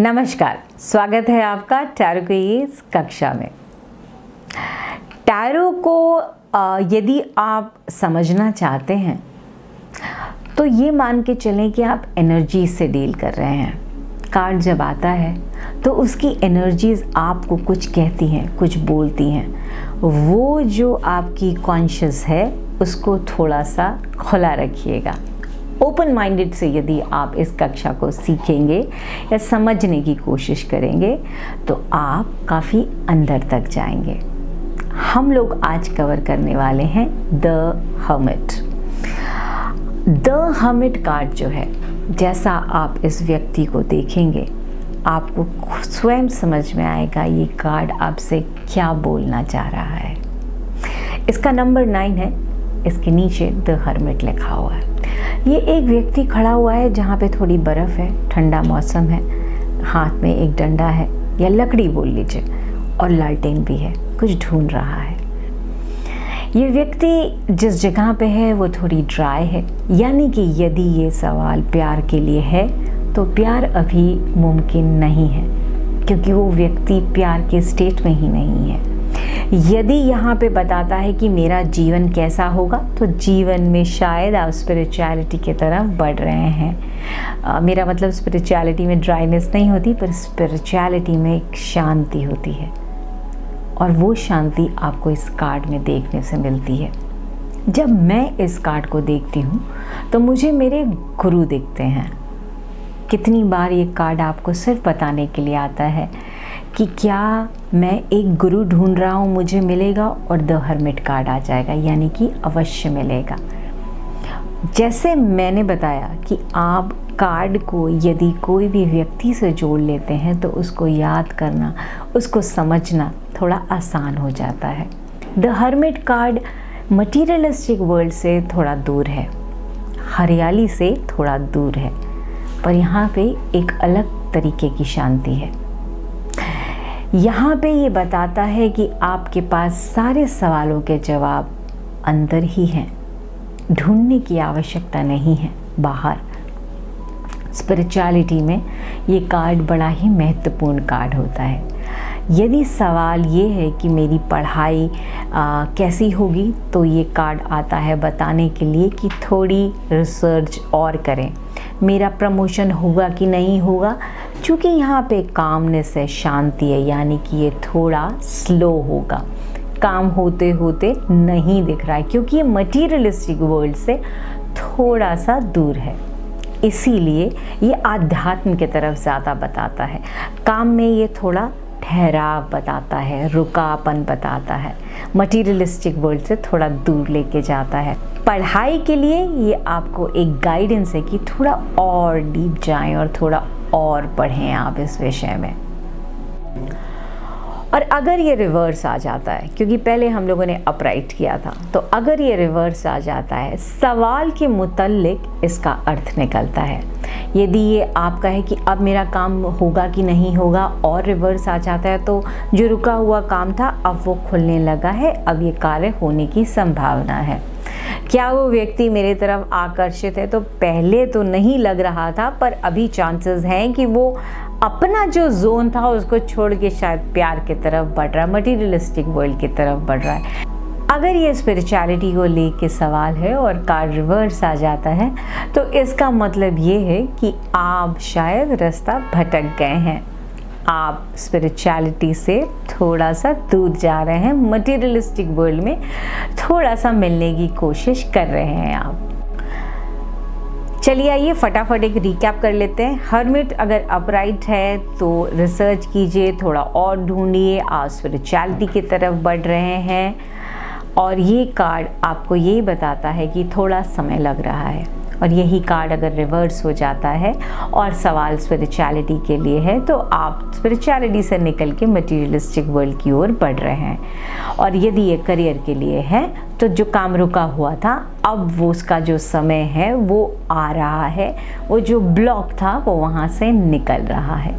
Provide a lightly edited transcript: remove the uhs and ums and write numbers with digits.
नमस्कार, स्वागत है आपका टैरो की इस कक्षा में। टैरो को यदि आप समझना चाहते हैं तो ये मान के चलें कि आप एनर्जी से डील कर रहे हैं। कार्ड जब आता है तो उसकी एनर्जीज आपको कुछ कहती हैं, कुछ बोलती हैं। वो जो आपकी कॉन्शियस है उसको थोड़ा सा खुला रखिएगा। ओपन माइंडेड से यदि आप इस कक्षा को सीखेंगे या समझने की कोशिश करेंगे तो आप काफ़ी अंदर तक जाएंगे। हम लोग आज कवर करने वाले हैं the hermit. The hermit card जो है, जैसा आप इस व्यक्ति को देखेंगे आपको स्वयं समझ में आएगा ये कार्ड आपसे क्या बोलना चाह रहा है। इसका नंबर 9 है, इसके नीचे द हर्मिट लिखा हुआ है। ये एक व्यक्ति खड़ा हुआ है जहाँ पे थोड़ी बर्फ़ है, ठंडा मौसम है, हाथ में एक डंडा है या लकड़ी बोल लीजिए और लालटेन भी है, कुछ ढूंढ रहा है। ये व्यक्ति जिस जगह पे है वो थोड़ी ड्राई है, यानी कि यदि ये सवाल प्यार के लिए है तो प्यार अभी मुमकिन नहीं है, क्योंकि वो व्यक्ति प्यार के स्टेट में ही नहीं है। यदि यहाँ पे बताता है कि मेरा जीवन कैसा होगा तो जीवन में शायद आप स्पिरिचुअलिटी की तरफ बढ़ रहे हैं। मेरा मतलब स्पिरिचुअलिटी में ड्राइनेस नहीं होती, पर स्पिरिचुअलिटी में एक शांति होती है और वो शांति आपको इस कार्ड में देखने से मिलती है। जब मैं इस कार्ड को देखती हूँ तो मुझे मेरे गुरु दिखते हैं। कितनी बार ये कार्ड आपको सिर्फ बताने के लिए आता है कि क्या मैं एक गुरु ढूंढ रहा हूँ, मुझे मिलेगा, और द हर्मिट कार्ड आ जाएगा, यानी कि अवश्य मिलेगा। जैसे मैंने बताया कि आप कार्ड को यदि कोई भी व्यक्ति से जोड़ लेते हैं तो उसको याद करना, उसको समझना थोड़ा आसान हो जाता है। The hermit card materialistic world से थोड़ा दूर है, हरियाली से थोड़ा दूर है, पर यहाँ पे एक अलग तरीके की शांति है। यहाँ पे ये बताता है कि आपके पास सारे सवालों के जवाब अंदर ही हैं, ढूंढने की आवश्यकता नहीं है बाहर। स्पिरिचुअलिटी में ये कार्ड बड़ा ही महत्वपूर्ण कार्ड होता है। यदि सवाल ये है कि मेरी पढ़ाई कैसी होगी तो ये कार्ड आता है बताने के लिए कि थोड़ी रिसर्च और करें। मेरा प्रमोशन होगा कि नहीं होगा, क्योंकि यहाँ पे कामनेस है, शांति है, यानी कि ये थोड़ा स्लो होगा, काम होते होते नहीं दिख रहा है, क्योंकि ये मटीरियलिस्टिक वर्ल्ड से थोड़ा सा दूर है। इसीलिए ये आध्यात्म की तरफ ज़्यादा बताता है। काम में ये थोड़ा ठहराव बताता है, रुकापन बताता है, मटीरियलिस्टिक वर्ल्ड से थोड़ा दूर लेके जाता है। पढ़ाई के लिए ये आपको एक गाइडेंस है कि थोड़ा और डीप जाएं और थोड़ा और पढ़ें आप इस विषय में। और अगर ये रिवर्स आ जाता है, क्योंकि पहले हम लोगों ने अपराइट किया था, तो अगर ये रिवर्स आ जाता है सवाल के मुतल्लिक इसका अर्थ निकलता है। यदि ये आपका है कि अब मेरा काम होगा कि नहीं होगा और रिवर्स आ जाता है तो जो रुका हुआ काम था अब वो खुलने लगा है, अब ये कार्य होने की संभावना है। क्या वो व्यक्ति मेरे तरफ आकर्षित है? तो पहले तो नहीं लग रहा था, पर अभी चांसेस हैं कि वो अपना जो जोन था उसको छोड़ के शायद प्यार की तरफ बढ़ रहा है, मटीरियलिस्टिक वर्ल्ड की तरफ बढ़ रहा है। अगर ये स्पिरिचुअलिटी को लेके सवाल है और कार्ड रिवर्स आ जाता है तो इसका मतलब ये है कि आप शायद रास्ता भटक गए हैं, आप स्पिरिचुअलिटी से थोड़ा सा दूर जा रहे हैं, मटीरियलिस्टिक वर्ल्ड में थोड़ा सा मिलने की कोशिश कर रहे हैं आप। चलिए आइए फटाफट एक रिकैप कर लेते हैं। हर्मिट अगर अपराइट है तो रिसर्च कीजिए, थोड़ा और ढूंढिए, आप स्पिरिचुअलिटी की तरफ बढ़ रहे हैं। और ये कार्ड आपको ये बताता है कि थोड़ा समय लग रहा है। और यही कार्ड अगर रिवर्स हो जाता है और सवाल स्पिरिचुअलिटी के लिए है तो आप स्पिरिचुअलिटी से निकल के मटीरियलिस्टिक वर्ल्ड की ओर बढ़ रहे हैं। और यदि ये करियर के लिए है तो जो काम रुका हुआ था अब वो उसका जो समय है वो आ रहा है, वो जो ब्लॉक था वो वहाँ से निकल रहा है।